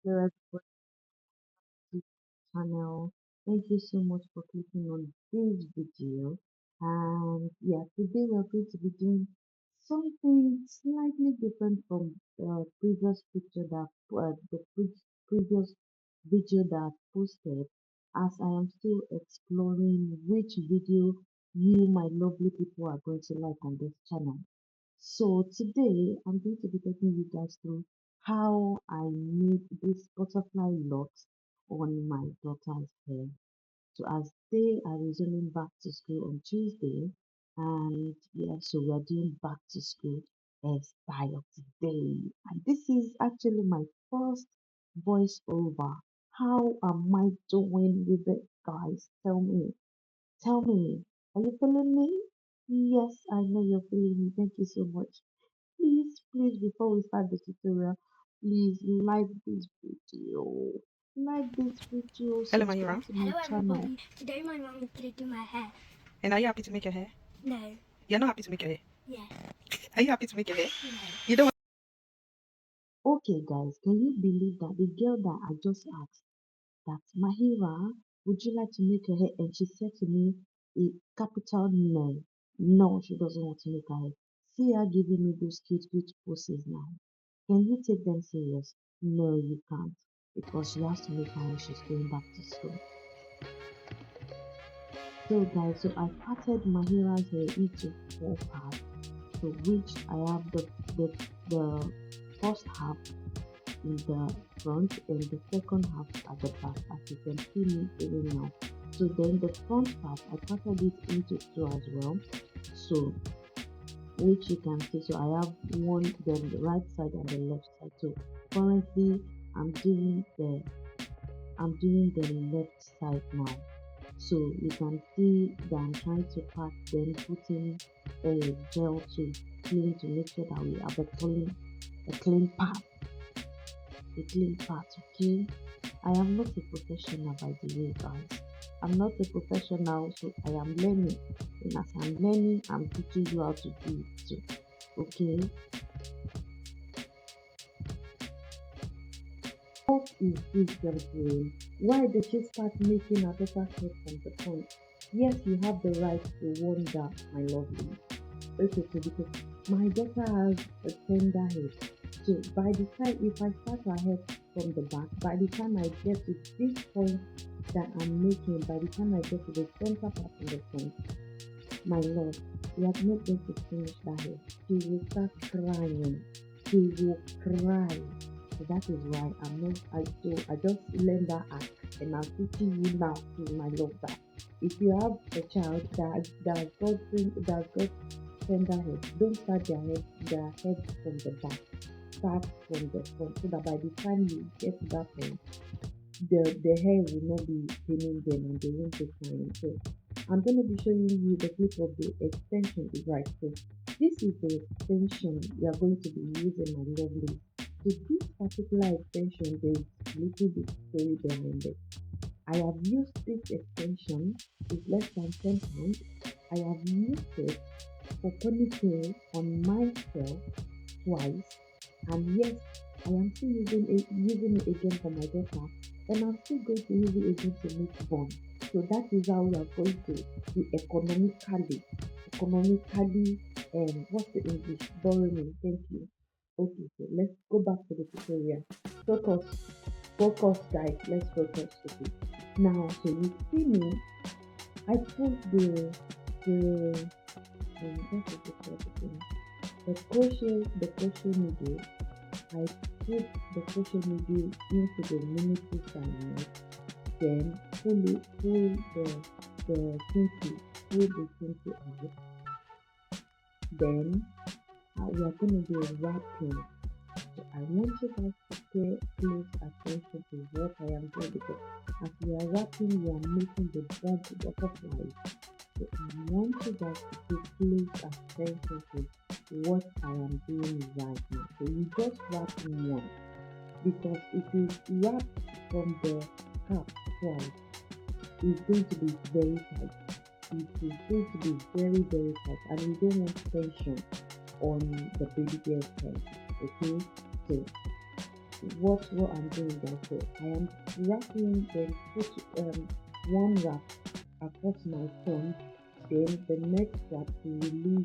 Hello, everybody to the channel. Thank you so much for clicking on this video. And yeah, today we're going to be doing something slightly different from the previous picture that previous video that I posted, as I am still exploring which video you, my lovely people, are going to like on this channel. So today I'm going to be taking you guys through how I made this butterfly locks on my daughter's hair. So as they are resuming back to school on Tuesday, and yeah, so we are doing back to school hairstyle today. And this is actually my first voiceover. How am I doing with it, guys? Tell me, are you feeling me? Yes, I know you're feeling me. Thank you so much. Please, before we start the tutorial, please like this video. Like this video, Hello, Mayura. subscribe to my channel. Today my mum is going to do my hair. And are you happy to make your hair? No. You're not happy to make your hair? Yeah. Are you happy to make your hair? No. You don't Okay, guys, can you believe that the girl that I just asked, that Mahira, would you like to make your hair? And she said to me a capital no. No, she doesn't want to make her hair. See her giving me those cute poses now. Can you take them serious? No, you can't. Because she has to make her hair, she's going back to school. So guys, so I parted Mahira's hair into four parts, to which I have the first half in the front and the second half at the back, as you can see me doing now. So then the front part, I parted it into two as well. So which you can see, so I have one, the right side and the left side. So currently I'm doing the left side now. So you can see that I'm trying to pack, then putting a gel to clean, to make sure that we have a clean path, okay? I am not a professional, by the way, guys. I'm not a professional, so I am learning. And as I'm learning, I'm teaching you how to do it too. Okay? What is this girl doing? Why did she start making her daughter's head from the front? Yes, you have the right to wonder, my lovely. Okay, so because my daughter has a tender head, so by the time, if I start her head from the back, by the time I get to this point that I'm making, by the time I get to the center part in the front, my lord, we are not going to finish that hair. She will start crying. She will cry. So that is why I just learned that act, and I'm teaching you now to my love that if you have a child that got tender head, don't start their head from the back. Start from the front, so that by the time you get to that point, the hair will not be paining them and they won't be crying. So I'm going to be showing you the clip of the extension, right? So this is the extension we are going to be using, my lovely. So this particular extension, there's a little bit story behind it. I have used this extension, it's less than £10. I have used it for ponytail on myself twice, and yes, I am still using it again for my daughter, and I'm still going to use it again to make bun. So that is how we are going to be economically, what's the English? Borrowing. Thank you. Okay, so let's go back to the tutorial. Focus, guys. Let's focus. Okay. Now, so you see me. I put the what is it called again? The crochet needle. I put the crochet needle into the mini side, then pull the kinky, pull the kinky out. Then we are going to do wrapping. So I want you guys to pay close attention to what I am doing, because as we are wrapping, we are making the butterflies. So I want you guys to pay close attention to what I am doing right now. So you just wrap in one, because if you wrap from the cap twice, it's going to be very tight. It is going to be very tight, and we don't want tension on the baby girl's head. Okay, so what I'm doing there. So I am wrapping, then put one wrap across my front, then the next wrap the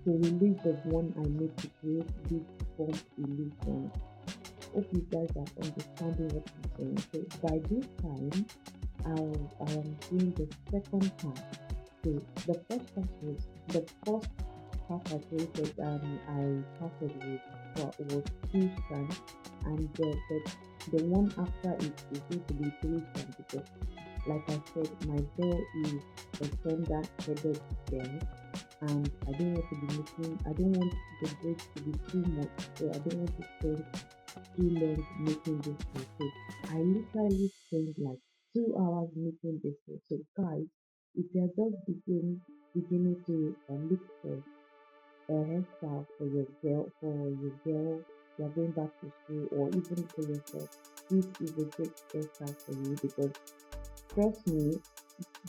to release the one I made to create this bump illusion. Hope you guys are understanding what I'm saying. So by this time, I am doing the second part. So the first part was the first part I created. I started with was two strands, and the one after it is going to be three strands because, like I said, my veil is a tender headed veil, and I don't want to be making. I don't want the braid to be too much, so I don't want to spend too long making this thing. So I literally spent like 2 hours making this thing. So guys, if you're just beginning to look for a hairstyle for your girl, you're going back to school, or even for yourself, this is a great hairstyle for you because trust me,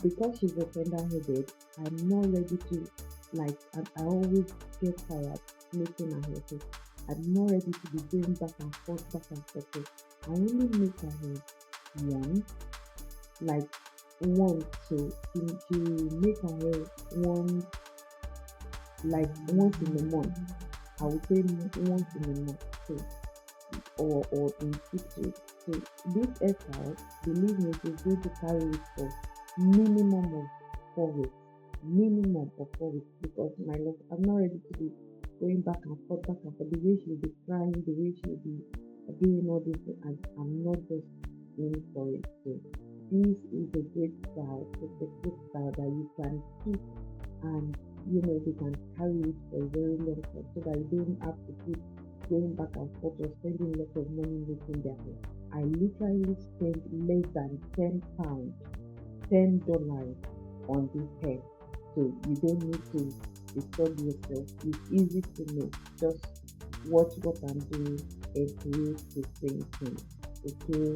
because she's a tender headed, I'm not ready to like I always get tired making her hair. So I'm not ready to be going back and forth, back and forth. So I only make her hair once, like once. So she make her hair once, like once in a month. I would say once in a month. So or in 6 weeks. So this hairstyle, believe me, is going to carry it for minimum of 4 weeks. Minimum of 4 weeks because my love, I'm not ready to be going back and forth, back and forth. The way she'll be crying, the way she'll be doing all this, and I'm not just in for it. So this is a great style. It's a good style that you can keep, and they can carry it for a very long time so that you don't have to keep going back and forth or spending a lot of money making their hair. I literally spent less than £10, $10 on this hair. So you don't need to disturb yourself. It's easy to make. Just watch what I'm doing and create the same thing. Okay,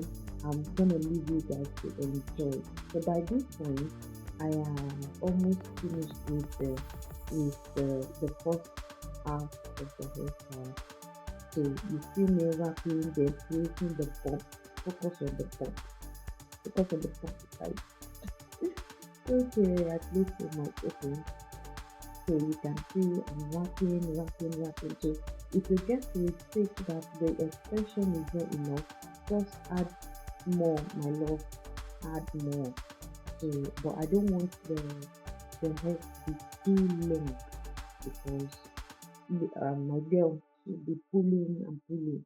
I'm gonna leave you guys to enjoy. So by this point, I am almost finished with the first half of the hairstyle. So you see me wrapping, then creating the bump. Focus on the bump. Focus on the bump, guys. Okay, at least so much. Okay, so you can see I'm wrapping. So if you get to a stage that the extension is not enough, just add more, my love. Add more. So, but I don't want the hair to be too long because my girl will be pulling and pulling.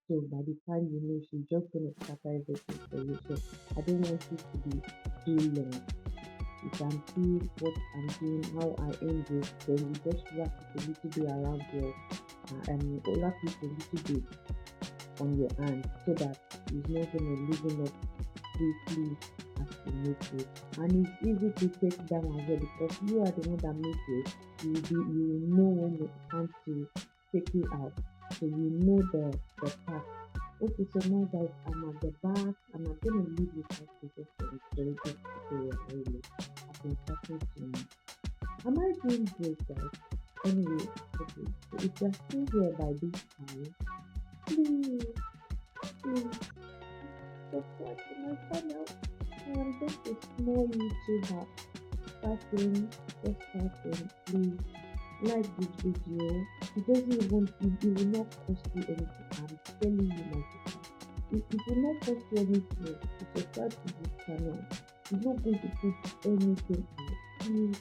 So by the time she's just gonna scatter everything for you. So I don't want it to be too long. You can see what I'm doing, how I end it. Then you just wrap it a little bit around your and wrap it a little bit on your hand so that it's not gonna loosen up quickly as you make it. And it's easy to take down as well because you are the one that makes it. You will know when it's time to take it out. So you know the part. Okay, so now guys, I'm at the back and I'm gonna leave you guys to just enjoy this tutorial really. I've been talking to me. Am I doing great guys? Anyway, okay, so if you're still here by this time, please subscribe to my channel. I am just a small YouTuber just starting. Please like this video. It doesn't even it will not cost you anything. I'm telling you my sister. It will not cost you anything to subscribe to this channel. It's not going to cost anything. Please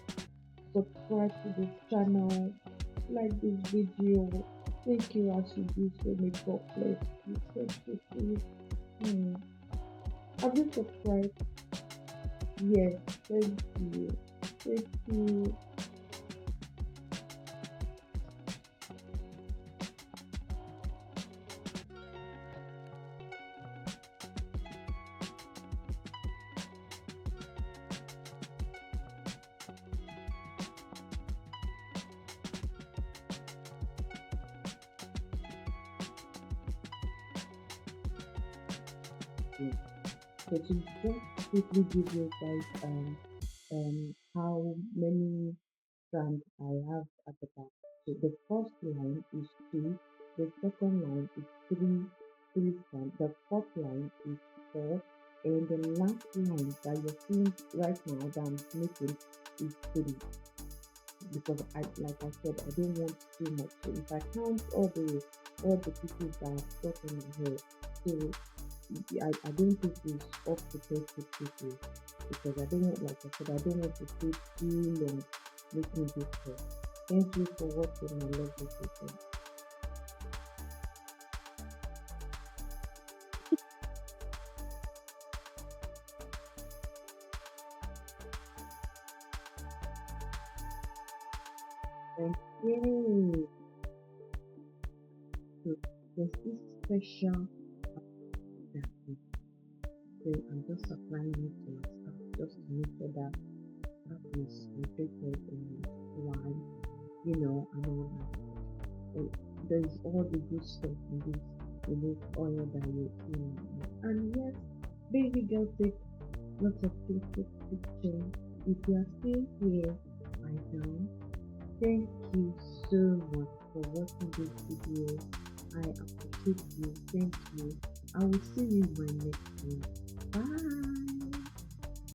subscribe to this channel. Like this video. Thank you as you do so. May God bless you. Thank you. Please. Have you subscribed? Yes. Thank you. Thank you. So to just quickly give you guys how many strands I have at the back. So the first line is two, The second line is three strands. The fourth line is four, and the last line that you're seeing right now that I'm making is three. Because like I said, I don't want too much. So if I count all the pieces that I've got on my hair, so I don't think it's up to 30 pieces, because I don't want, like I said, I don't want to stay too long making this hair. Thank you for watching my lovely people. Thank you. So there's this special that so I'm just applying it to my scalp just to make sure that scalp is hydrated and dry, and all that. So there's all the good stuff in this oil that you're seeing. And yes, baby girl take lots of cute pictures. If you are still here right now, thank you so much for watching this video. I appreciate you. Thank you. I will see you in my next one. Bye.